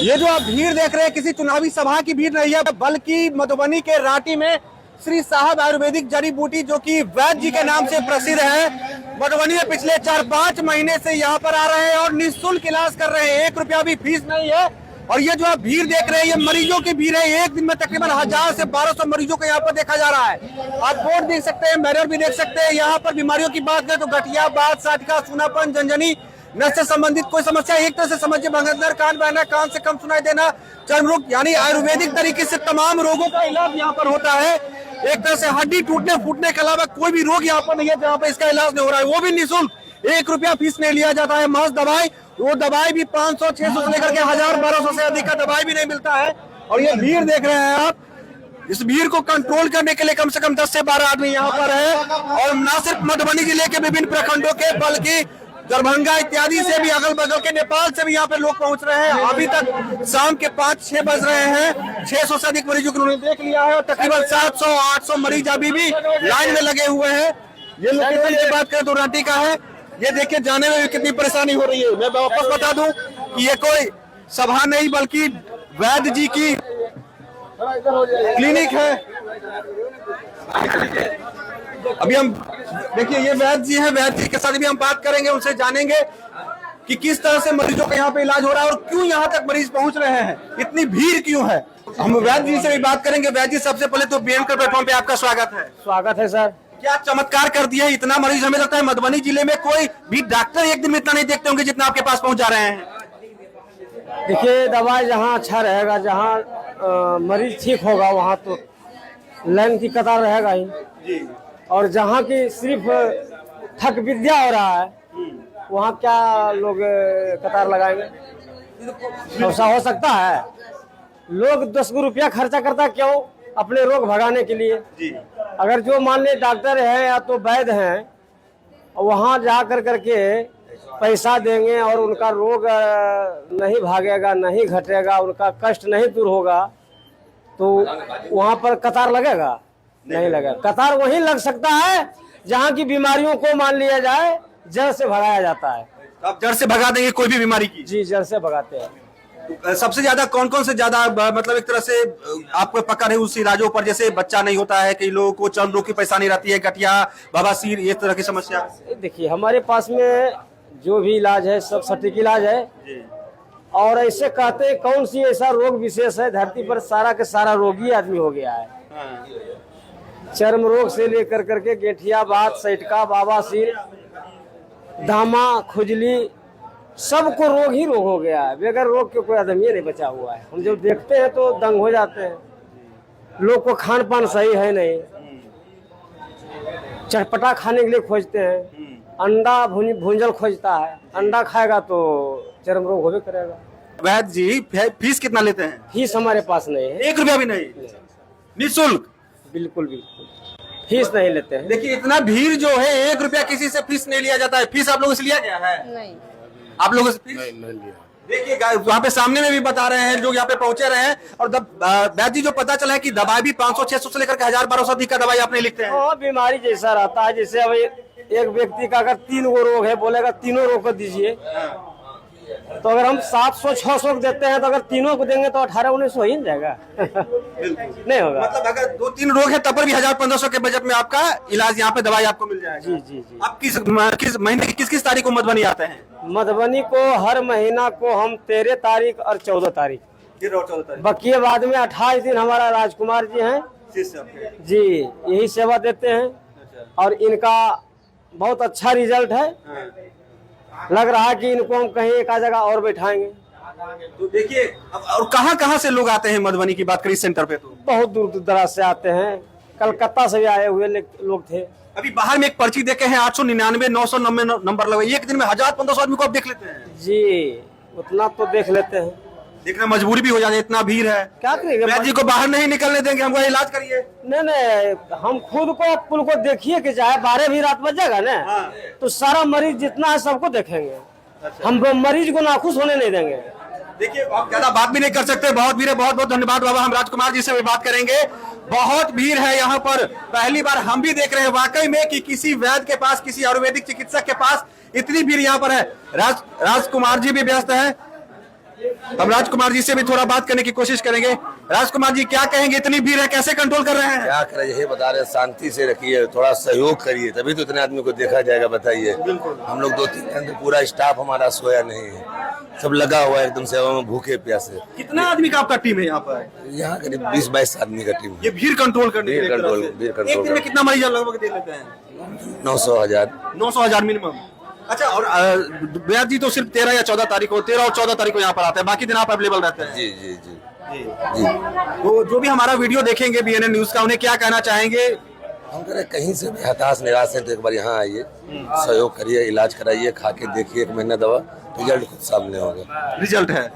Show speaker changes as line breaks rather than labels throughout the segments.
ये जो आप भीड़ देख रहे हैं किसी चुनावी सभा की भीड़ नहीं है, बल्कि मधुबनी के रांटी में श्री साहब आयुर्वेदिक जड़ी बूटी जो कि वैद्य जी के नाम से प्रसिद्ध है, मधुबनी में पिछले 4-5 महीने से यहाँ पर आ रहे हैं और निःशुल्क इलाज कर रहे हैं। 1 रुपया भी फीस नहीं है। और ये जो आप भीड़ देख रहे हैं ये मरीजों की भीड़ है। एक दिन में तकरीबन 1000 से 1200 मरीजों को यहाँ पर देखा जा रहा है। आप बोर्ड देख सकते हैं, बैनर भी देख सकते हैं। यहाँ पर बीमारियों की बात करें तो गठिया, बात, साटिका, सूनापन, झनझनी, नस से संबंधित कोई समस्या एक तरह से समझिए, भगंदर, कान बहना, कान से कम सुनाई देना, चर्म रोग, यानी आयुर्वेदिक तरीके से तमाम रोगों का इलाज यहाँ पर होता है। एक तरह से हड्डी टूटने फूटने के अलावा कोई भी रोग यहाँ पर नहीं है जहाँ पर इसका इलाज नहीं हो रहा है, वो भी निःशुल्क। 1 रुपया फीस नहीं लिया जाता है। महज दवाई, वो दवाई भी 500-600 से लेकर के 1000-1200 से अधिक का दवाई भी नहीं मिलता है। और ये भीड़ देख रहे हैं आप, इस भीड़ को कंट्रोल करने के लिए कम से कम 10 से 12 आदमी यहाँ पर है। और न सिर्फ मधुबनी जिले के विभिन्न प्रखंडों के बल्कि दरभंगा इत्यादि से भी, अगल बगल के नेपाल से भी यहाँ पे लोग पहुंच रहे हैं। अभी तक शाम के 5-6 बज रहे हैं, 600 से अधिक मरीजों को उन्होंने देख लिया है और तकरीबन 700-800 मरीज अभी भी लाइन में लगे हुए हैं। ये लोकेशन की बात करें तो रांटी का है। ये देखिए जाने में भी कितनी परेशानी हो रही है। मैं वापस बता दूं कि ये कोई सभा नहीं बल्कि वैद्य जी की क्लिनिक है। अभी हम देखिए ये वैद्य जी है, वैद्य जी के साथ भी हम बात करेंगे, उनसे जानेंगे कि किस तरह से मरीजों का यहाँ पे इलाज हो रहा है और क्यों यहाँ तक मरीज पहुंच रहे हैं, इतनी भीड़ क्यों है। हम वैद्य जी से भी बात करेंगे। वैद्य जी, सबसे पहले तो बीएम के प्लेटफॉर्म पे आपका स्वागत है।
स्वागत है सर।
क्या चमत्कार कर दिया है, इतना मरीज। हमें लगता है मधुबनी जिले में कोई भी डॉक्टर एक दिन में इतना नहीं देखते होंगे जितना आपके पास पहुंच जा रहे हैं।
देखिए, दवाई जहाँ अच्छा रहेगा, जहाँ मरीज ठीक होगा, वहाँ तो लाइन की कतार रहेगा ही जी। और जहाँ की सिर्फ ठग विद्या हो रहा है, वहाँ क्या लोग कतार लगाएंगे। ऐसा हो सकता है? लोग 10 रुपया खर्चा करता क्यों? अपने रोग भगाने के लिए जी। अगर जो मान ले डॉक्टर है या तो वैद्य हैं, वहाँ जा कर करके पैसा देंगे और उनका रोग नहीं भागेगा, नहीं घटेगा, उनका कष्ट नहीं दूर होगा, तो वहाँ पर कतार लगेगा? नहीं लगेगा। कतार वहीं लग सकता है जहाँ की बीमारियों को मान लिया जाए जड़ से भगाया जाता है।
आप जड़ से भगा देंगे कोई भी बीमारी की?
जी, जड़ से भगाते हैं।
सबसे ज्यादा कौन-कौन से ज्यादा मतलब एक तरह से आपको पकड़ है उस इलाजों पर? जैसे बच्चा नहीं होता है, कई लोगों को चर्म रोग की परेशानी रहती है, गठिया, बवासीर, ये तरह की समस्या।
देखिए, हमारे पास में जो भी इलाज है सब सटीक इलाज है जी। और ऐसे कहते हैं कौन सी ऐसा रोग विशेष है धरती पर, सारा के सारा रोगी आदमी हो गया है। चर्म रोग से लेकर करके गेठिया, बात, सैटका, बवासीर, दामा, खुजली, सबको रोग ही रोग हो गया है। बगैर रोग के कोई आदमी नहीं बचा हुआ है। हम जब देखते हैं तो दंग हो जाते हैं। लोग को खान पान सही है नहीं, चटपटा खाने के लिए खोजते हैं, अंडा भूंजल खोजता है। अंडा खाएगा तो चर्म रोग होबे करेगा।
वैद्य जी, फीस कितना लेते हैं?
फीस हमारे पास नहीं है।
1 रुपया भी नहीं? निःशुल्क?
बिल्कुल बिल्कुल, फीस नहीं लेते हैं।
देखिए इतना भीड़ जो है, 1 रुपया किसी से फीस नहीं लिया जाता है। फीस आप लोगों से लिया गया है?
नहीं,
आप लोगों से फीस नहीं लिया। देखिए वहाँ पे सामने में भी बता रहे हैं लोग यहाँ पे पहुंचे रहे हैं। और वैद्य जी, जो पता चला है कि दवाई भी 500-600 से लेकर के 1000-1200 अधिक का दवाई आपने लिखते हैं।
बीमारी जैसा रहता है, जैसे अब एक व्यक्ति का अगर 3 गो रोग है, बोलेगा तीनों रोग को दीजिए, तो अगर हम 700-600 देते हैं तो अगर तीनों को देंगे तो 1800-1900 हो ही जाएगा। नहीं होगा। मतलब
अगर 2-3 रोग है तब पर भी 1000-1500 के बजट में आपका इलाज यहाँ पे दवाई आपको मिल जाएगा।
जी जी जी।
आप किस महीने की किस तारीख को मधुबनी आते हैं?
मधुबनी को हर महीना को हम 13 तारीख और 14 तारीख, बाकी बाद में 28 दिन हमारा राजकुमार जी हैं जी, यही सेवा देते हैं। और इनका बहुत अच्छा रिजल्ट है। लग रहा है कि इनको हम कहीं एक जगह और बैठाएंगे।
तो देखिए और कहाँ से लोग आते हैं मधुबनी की बात करें सेंटर पे? तो
बहुत दूर दराज से आते हैं। कलकत्ता से भी आए हुए लोग थे।
अभी बाहर में एक पर्ची देखे हैं 899, 990 नंबर लगे। एक दिन में 1000-1500 आदमी को आप देख लेते हैं?
जी, उतना तो देख लेते हैं।
देखना मजबूरी भी हो जाती है, इतना भीड़ है।
क्या करेंगे?
वैद्य जी को बाहर नहीं निकलने देंगे, हमको इलाज करिए।
नहीं, हम खुद को पुल को देखिए कि चाहे 12 भी रात बज जाएगा ना। हाँ। तो सारा मरीज जितना है सबको देखेंगे। अच्छा। हम मरीज को नाखुश होने नहीं देंगे।
देखिए आप ज्यादा बात भी नहीं कर सकते, बहुत भीड़ है। बहुत बहुत धन्यवाद बाबा। हम राजकुमार जी से भी बात करेंगे। बहुत भीड़ है यहाँ पर, पहली बार हम भी देख रहे हैं वाकई में कि किसी वैद्य के पास, किसी आयुर्वेदिक चिकित्सक के पास इतनी भीड़ यहाँ पर है। राजकुमार जी भी व्यस्त है। हम राजकुमार जी से भी थोड़ा बात करने की कोशिश करेंगे। राजकुमार जी क्या कहेंगे, इतनी भीड़ है, कैसे कंट्रोल कर रहे हैं?
क्या करें, यही बता रहे, शांति से रखिए, थोड़ा सहयोग करिए, तभी तो इतने आदमी को देखा जाएगा। बताइए, हम लोग 2-3 घंटे पूरा स्टाफ हमारा सोया नहीं है, सब लगा हुआ है एकदम सेवा में, भूखे प्यासे।
कितना आदमी का आपका टीम है यहाँ पर?
यहाँ करीब 20-22 आदमी का टीम है।
ये भीड़ कंट्रोल करने के लिए
भीड़
एक तरह
कंट्रोल-
से।
भीड़ कंट्रोल
एक दिन में
करने।
कितना मरीज लगभग दे लेते हैं?
900,000।
900,000 मिनिमम। अच्छा, और ब्याज जी तो सिर्फ 13 या 14 तारीख को, 13 और 14 तारीख को यहाँ पर आते हैं, बाकी दिन आप अवेलेबल रहते हैं?
जी जी जी
जी। तो जो भी हमारा वीडियो देखेंगे BNN न्यूज का, उन्हें क्या कहना चाहेंगे?
हम कह रहे कहीं से भी हताश निराश है तो एक बार यहाँ आइए, सहयोग करिए, इलाज कराइए, खा के देखिए 1 महीना दवा, रिजल्ट खुद सामने होगा।
रिजल्ट है,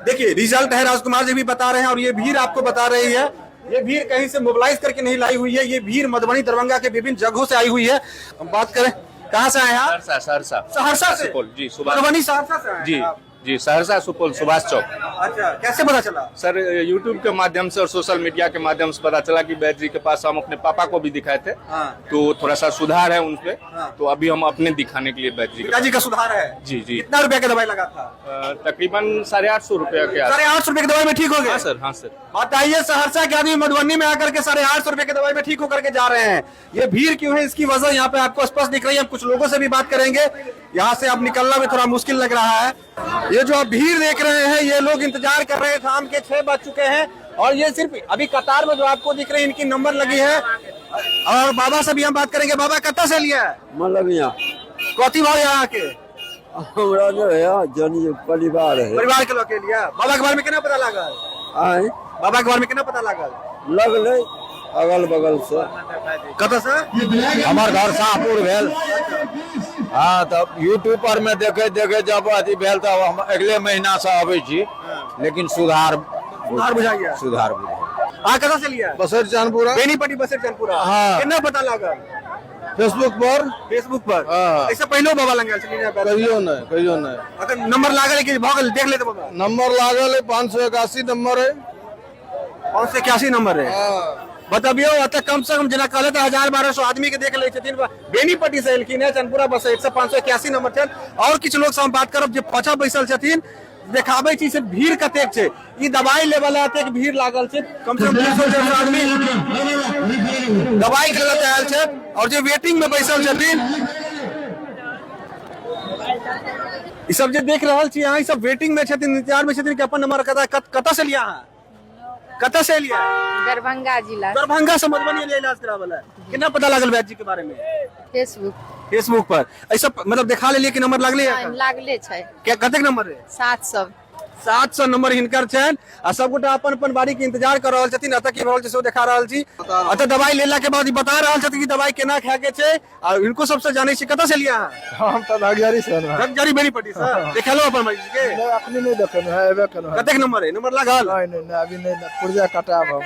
देखिए रिजल्ट है, राजकुमार जी भी बता रहे हैं। और ये भीड़ आपको बता रही है, ये भीड़ कहीं से मोबिलाइज करके नहीं लाई हुई है, ये भीड़ मधुबनी दरभंगा के विभिन्न जगहों से आई हुई है। हम बात करें, कहाँ से आए हैं आप? सहरसा से?
सुपौल जी, सुभाष
मधुबनी सहरसा से आए हैं
जी
आप?
जी, सहरसा सुपौल सुभाष चौक।
अच्छा, कैसे पता चला?
सर यूट्यूब के माध्यम से और सोशल मीडिया के माध्यम से पता चला कि बैद जी के पास हम अपने पापा को भी दिखाए थे,
हाँ।
तो थोड़ा सा सुधार है उनपे,
हाँ।
तो अभी हम अपने दिखाने के लिए बैद जी के
पिताजी का सुधार है?
जी जी।
कितना रुपया का दवाई लगा था?
तकरीबन 850 रुपया के आसपास।
850 रुपए की दवाई में ठीक हो गए?
हाँ सर, हाँ सर।
बताइए, सहरसा के आदमी मधुबनी में आकर के 850 रुपए की दवाई में ठीक होकर के जा रहे हैं। ये भीड़ क्यों है, इसकी वजह यहाँ पे आपको स्पष्ट दिख रही है। हम कुछ लोगों से भी बात करेंगे, यहाँ से अब निकलना भी थोड़ा मुश्किल लग रहा है। ये जो आप भीड़ देख रहे हैं, ये लोग इंतजार कर रहे हैं, शाम के 6 बज चुके हैं, और ये सिर्फ अभी कतार में जो आपको दिख रही है, इनकी नंबर लगी है। और बाबा से भी हम बात करेंगे। बाबा कत्ता से लिया है?
मलबिया
कौथी भाव यहाँ के?
हमरा जो है जनी परिवार है
परिवार के लोग के लिया। बाबा के बारे में कितना पता लगा?
आए
बाबा के बारे में कितना पता लगा?
लगले अगल बगल से
कत्ता से?
हमार घर शाहपुर भेल। हाँ, तब यूट्यूब पर में देखे देखे जब अथी भेल तब हम अगले महीना से आवे छी, लेकिन सुधार
बुझाइए।
सुधार बुझाइए।
कत्ता से लिया?
बसर चांदपुरा
बेनीपट्टी बसेर चंदपुरा।
हाँ।
कितना पता लगा?
फेसबुक पर
फेसबुक पर।
हाँ।
ऐसे पहले बाबा लंगा चली ना?
कहियो नहीं।
अगर नंबर लागल है कि भगल देख लेते बाबा।
नंबर लागल है 581 नंबर है।
581 नंबर है। बताबियो, अतः कम से कम जना कहले 1000-1200 आदमी के देख ले छथिन। बेनीपट्टी से एलखिन है, चंदपुरा बस 581 नंबर छन। और किछ लोग से हम बात करब जे पाछा बैसल छथिन, देखाबै छी से भीड़ कतेक छै। ई दवाई लेवल एतेक भीड़ लागल छै, कम से कम 300 आदमी दवाई के लिए आयल छै, और जे वेटिंग में बैसल छथिन, ई सब जे देख रहल छी अहाँ, ई सब वेटिंग में छथिन, इंतजार में छथिन कि अपन नंबर कतऽ से लिया है? कतऽ से लिया?
दरभंगा जिला।
दरभंगा से मधुबनी लिए इलाज करावला। कितना पता लागल वैद्य जी के बारे में? फेसबुक पर। ऐसा मतलब देखा ले लिए कि नंबर लागले है?
लागले छै।
क्या कतेक नंबर है?
700
नंबर हिनकर छन। आ सब गोटा अपन अपन बारी के इंतजार कर रहल छथिन। अतः की रहल छै से देखा रहल छी। अतः दवाई लेला के बाद ई बता रहल छथिन कि दवाई केना खाए के छै। आ इनको सबसे जानै छी कतऽ से लिया है?
हम तो धागजारी से
जगजारी बेनीपट्टी से। देखलो अपन मरीज के?
अपने नहीं देखन है, एबे कन है।
कतेक नंबर है? नंबर लागल?
नहीं अभी नहीं, पुर्जा कटाब हम।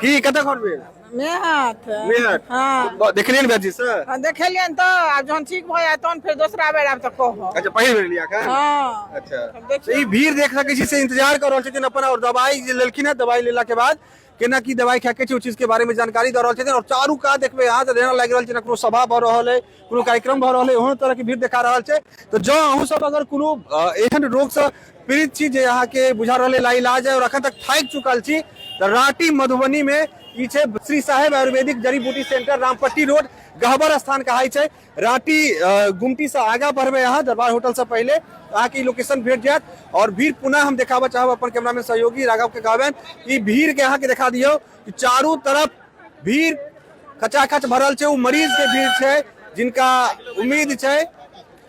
की कतऽ घर भेल?
मेहत
मेहर।
हाँ
देखलिए ने वैद्य जी से?
देखलियन तो आब जहन ठीक भ जाय तहन फेर दोसरा बेर आब त कहब।
अच्छा, पहिल बेर लिया का?
हाँ
अच्छा,
देखिए।
तो ई भीड़ देख सकै छी से इंतजार कर रहल छथिन अपन। और दवाई जे लेलखिन है, दवाई लेला के बाद केना की दवाई खाए के छै, ओ चीज के बारे में जानकारी द रहल छथिन। और चारू का देखबे यहाँ से लाग रहल छै ना, कोनो सभा भ रहल है, कोनो कार्यक्रम भ रहल है, ओहन तरह के भीड़ देखा रहल छै। तो जो अहूँ सब अगर कोनो एहन रोग से पीड़ित छी जे यहाँ के बुझा रहल लाइलाज है और अखन तक थाकि चुकल छी, तो राटी मधुबनी में ई छै श्री साहेब आयुर्वेदिक जड़ी बूटी सेंटर, रामपट्टी रोड, गहबर स्थान कहाई छै। राटी गुमटी से आगा बढ़बे यहाँ दरबार होटल से पहले अहाँ के लोकेशन भेट जायत। और भीड़ पुनः हम देखाबऽ चाहब अपन कैमरामैन सहयोगी राघव के कहबनि ई भीड़ के अहाँ के देखा दियौ कि चारू तरफ भीड़ खचाखच भरल छै। उ मरीज के भीड़ छै जिनका उम्मीद छै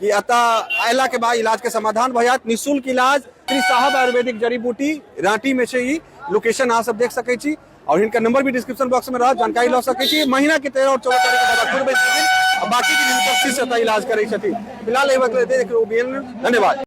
कि अतः अयला के बाद इलाज के समाधान भ जायत। निःशुल्क इलाज श्री साहब आयुर्वेदिक जड़ी बूटी राटी में छै। ई लोकेशन अहाँ सब देख सकै छी, और इनका नंबर भी डिस्क्रिप्शन बॉक्स में रहा, जानकारी लो सकै छी। महीना के 13 और 14 तारीख के बाद खुद बैठ छथिन, और बाकी के दिन तक इलाज करै छथिन। फिलहाल एहि वक्त देख रहे हो। धन्यवाद।